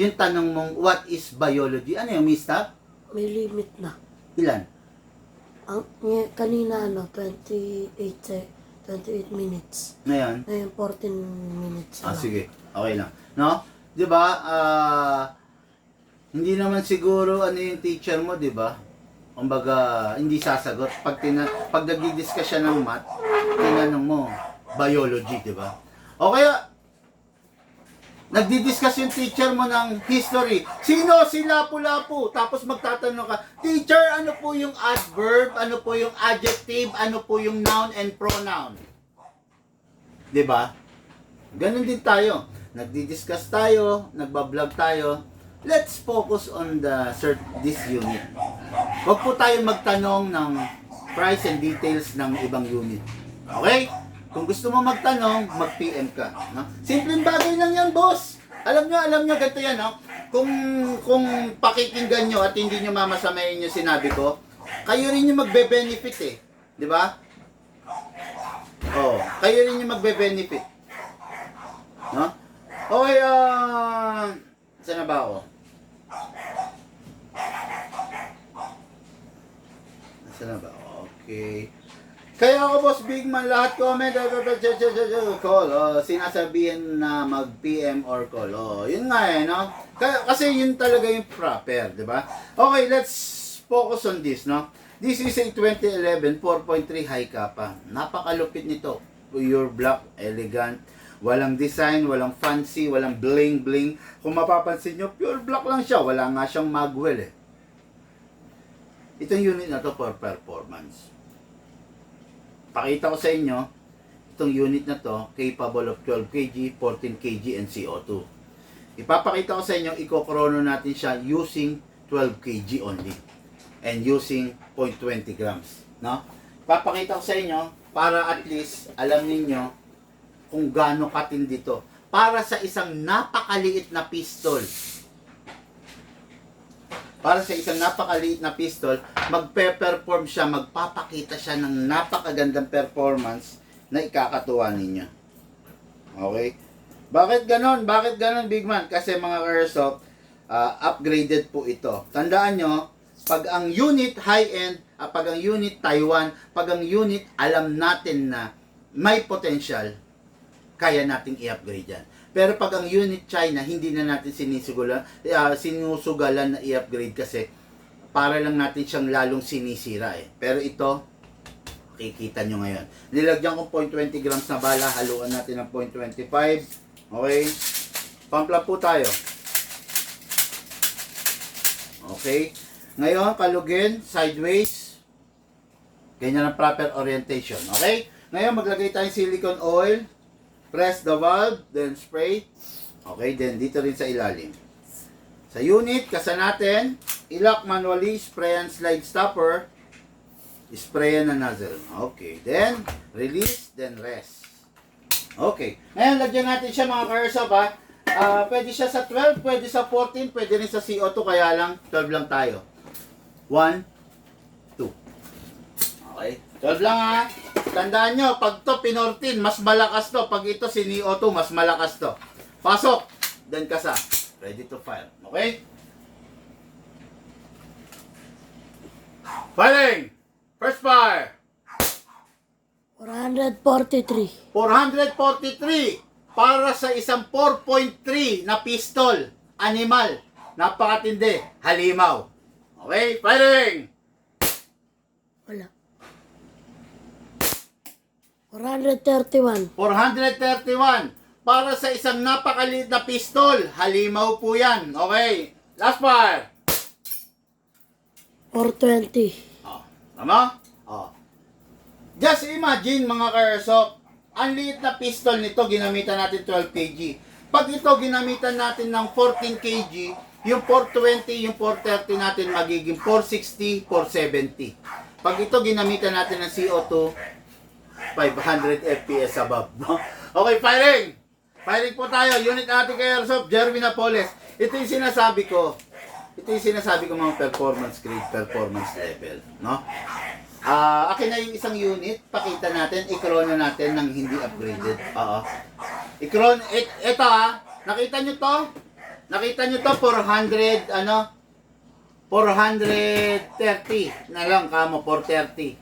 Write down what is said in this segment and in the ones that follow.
yung tanong mong, what is biology? Ano yung mista? May limit na. Ilan? Kanina 28 minutes. Ngayon? Ngayon 14 minutes lang. Sige. Okay lang. No? Di ba? Hindi naman siguro ano yung teacher mo, di ba? Kumbaga, hindi sasagot. Pag nagdi-discuss siya ng math, tinanong mo, biology, di ba? O kaya, nagdi-discuss yung teacher mo ng history. Sino si Lapu-Lapu? Tapos magtatanong ka, teacher, ano po yung adverb? Ano po yung adjective? Ano po yung noun and pronoun? Di ba? Ganun din tayo. Nagdi-discuss tayo, nagbablog tayo. Let's focus on this unit. Huwag po tayo magtanong ng price and details ng ibang unit. Okay? Kung gusto mo magtanong, mag-PM ka. No? Simpleng bagay lang yan, boss. Alam nyo, ganito yan, no? Kung pakikinggan nyo at hindi nyo mamasamayin yung sinabi ko, kayo rin yung magbe-benefit eh. Di ba? Oh, kayo rin yung magbe-benefit. No? Okay, saan na ba ako? Saan na ba? Okay. Kaya ako, Boss Big Man, lahat comment, call, sinasabihan na mag-PM or call. Yun nga eh, no? Kasi yun talaga yung proper, di ba? Okay, let's focus on this, no? This is a 2011 4.3 high kappa. Napakalupit nito. Pure black, elegant, walang design, walang fancy, walang bling-bling. Kung mapapansin nyo, pure black lang siya. Wala nga siyang magwell eh. Itong unit na to for performance. Pakita ko sa inyo, itong unit na to, capable of 12 kg, 14 kg, and CO2. Ipapakita ko sa inyo, ikokrono natin siya using 12 kg only. And using 0.20 grams. No? Ipapakita ko sa inyo, para at least, alam ninyo, kung gaano katindi to. Para sa isang napakaliit na pistol. Para sa isang napakaliit na pistol, magpe-perform siya, magpapakita siya ng napakagandang performance na ikakatuwa ninyo. Okay? Bakit ganon? Bakit ganon, Big Man? Kasi mga airsoft, upgraded po ito. Tandaan nyo, pag ang unit high-end, pag ang unit Taiwan, pag ang unit alam natin na may potential, kaya nating i-upgrade yan. Pero pag ang unit China, hindi na natin sinusugalan na i-upgrade kasi para lang natin siyang lalong sinisira eh. Pero ito, makikita nyo ngayon. Nilagyan ko 0.20 grams na bala, haluan natin ng 0.25. Okay? Pampla po tayo. Okay? Ngayon, kalugin, sideways. Ganyan ang proper orientation. Okay? Ngayon, maglagay tayong silicone oil. Press the valve, then spray. Okay, then dito rin sa ilalim. Sa unit, kasa natin, i-lock manually, spray and slide stopper, spray and nozzle. Okay, then release, then rest. Okay, ngayon lagyan natin siya mga ka-airsoft ha. Pwede siya sa 12, pwede sa 14, pwede rin sa CO2, kaya lang 12 lang tayo. 1, 2. Okay, 12 lang ha. Tandaan nyo, pag to pinortin, mas malakas to. Pag ito sinio2, mas malakas to. Pasok. Then kasa. Ready to fire. Okay? Firing! First fire! 443. 443 para sa isang 4.3 na pistol. Animal. Napakatindi. Halimaw. Okay? Firing! Wala. 431. 431 para sa isang napakaliit na pistol. Halimaw po yan. Okay. Last fire. 420. Oh, tama? Oh. Just imagine mga ka-airsoft, ang liit na pistol nito, ginamitan natin 12 kg. Pag ito ginamitan natin ng 14 kg, yung 420, yung 430 natin magiging 460, 470. Pag ito ginamitan natin ng CO2, 500 FPS above. Okay, firing! Firing po tayo. Unit natin kay Airsoft, Jeremy Napoles. Ito yung sinasabi ko. Mga performance grade, performance level. No? Akin na yung isang unit. Pakita natin, i-chrono natin ng hindi upgraded. Ito nakita nyo to? Nakita nyo to, 400, ano? 430 na lang kamo, 430.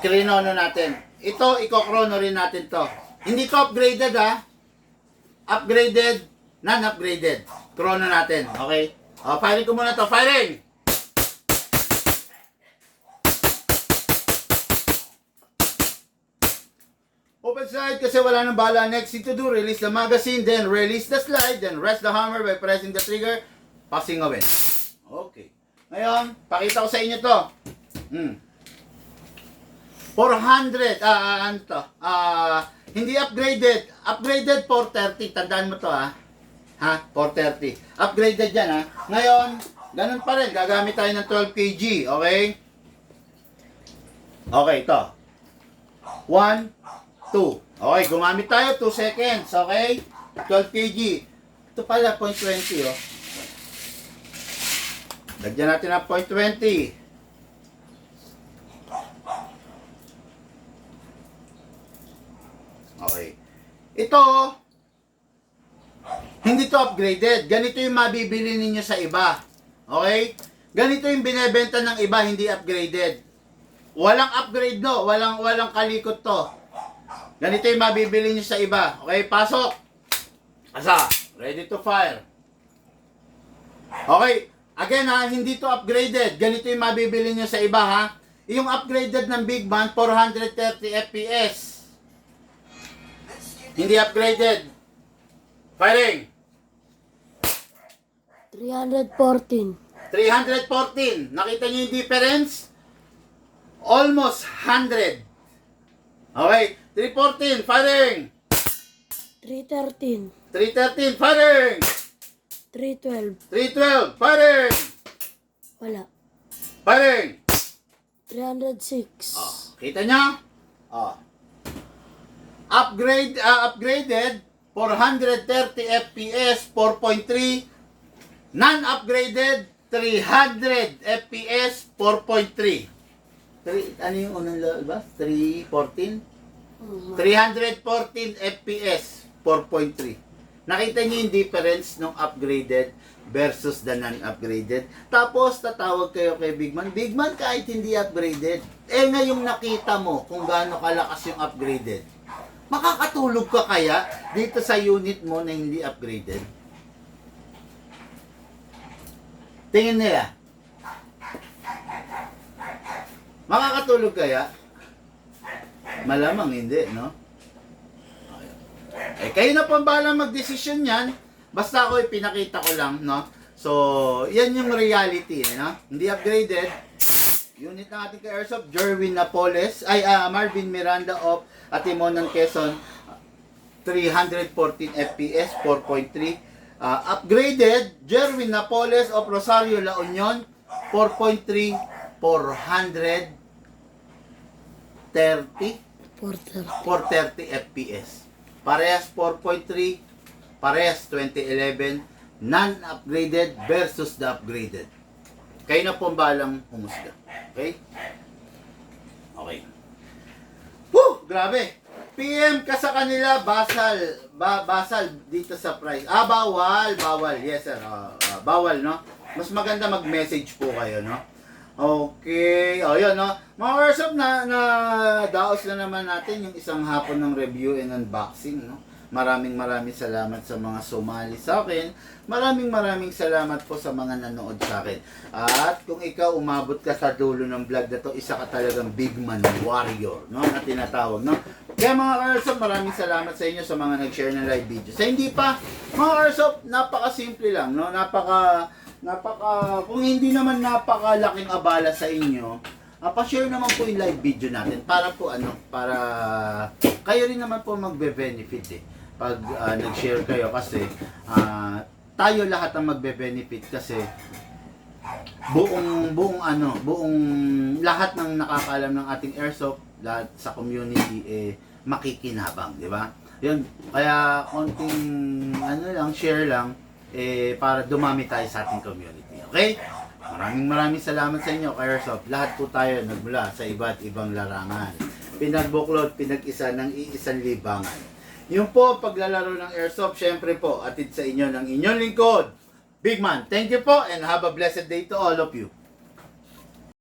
Krinono natin. Ito, ikokrono rin natin to. Hindi to upgraded ha. Upgraded, non-upgraded. Krono natin, okay? O, firing ko muna to. Firing! Open slide kasi wala nang bala. Next thing to do, release the magazine, then release the slide, then rest the hammer by pressing the trigger, passing away. Okay. Ngayon, pakita ko sa inyo to. 400, ano to? Hindi upgraded. Upgraded 430. Tandaan mo to ha. Ha? 430. Upgraded yan ha. Ngayon, ganun pa rin. Gagamit tayo ng 12 kg. Okay? Okay, ito. 1, 2. Okay, gumamit tayo 2 seconds. Okay? 12 kg. Ito pala, 0.20 oh. Lagyan natin ang 0.20. Okay. Ito, hindi to upgraded. Ganito yung mabibili ninyo sa iba. Okay? Ganito yung binebenta ng iba, hindi upgraded. Walang upgrade no, walang kalikot to. Ganito yung mabibili nyo sa iba. Okay, pasok. Asa, ready to fire. Okay, again ha, hindi to upgraded. Ganito yung mabibili nyo sa iba ha. Yung upgraded ng Big Man, 430 FPS. Hindi upgraded. Firing. 314. 314. Nakita nyo yung difference? Almost 100. Okay. 314. Firing. 313. 313. Firing. 312. 312. Firing. Wala. Firing. 306. Oh, kita nyo? Oh. Upgraded 430 FPS 4.3. Non-upgraded 300 FPS 4.3. Ano yung unang ba? 314? 314 FPS 4.3. Nakita niyo yung difference ng upgraded versus the non-upgraded. Tapos tatawag kayo kay Big Man. Big Man, kahit hindi upgraded, ngayong nakita mo kung gaano kalakas yung upgraded, makakatulog ka kaya dito sa unit mo na hindi upgraded? Tingin nila. Makakatulog kaya? Malamang hindi, no? Kayo na po ang bahala magdesisyon yan. Basta ako ipinakita ko lang, no? So, yan yung reality, no? Hindi upgraded. Unit ng ating ka-airsoft, Jerwin Napoles, Marvin Miranda of Atimonan, Quezon, 314 FPS, 4.3. Upgraded, Jerwin Napoles of Rosario, La Union, 4.3, 430 FPS. Parehas 4.3, parehas 2011, non-upgraded versus the upgraded. Kayo na po ang bahalang humusga. Okay? Okay. Woo! Grabe! PM ka sa kanila, basal dito sa price. Bawal. Yes, sir. Bawal, no? Mas maganda mag-message po kayo, no? Okay. O, yun, no? Mga workshop na daos na naman natin yung isang hapon ng review and unboxing, no? Maraming salamat sa mga sumali sa akin. Maraming salamat po sa mga nanood sa akin. At kung ikaw umabot ka sa dulo ng vlog na to, isa ka talagang Big Man Warrior, no? Na tinatawag, no? Kaya mga Airsoft, maraming salamat sa inyo sa mga nag-share ng live video. Sa hindi pa, mga Airsoft, napaka-simple lang, no? Kung hindi naman napakalaking abala sa inyo, pa-share naman po yung live video natin para kayo rin naman po magbe-benefit eh. Pag nag-share kayo kasi tayo lahat ang magbe-benefit kasi buong lahat ng nakakaalam ng ating airsoft, lahat sa community makikinabang, di ba? Yun, kaya konting share lang para dumami tayo sa ating community. Okay? Maraming salamat sa inyo, Airsoft. Lahat po tayo nagmula sa iba't ibang larangan. Pinagbuklod, pinag-isa ng iisang libangan. Yung po, paglalaro ng airsoft, syempre po, atid sa inyo ng inyong lingkod. Big Man, thank you po and have a blessed day to all of you.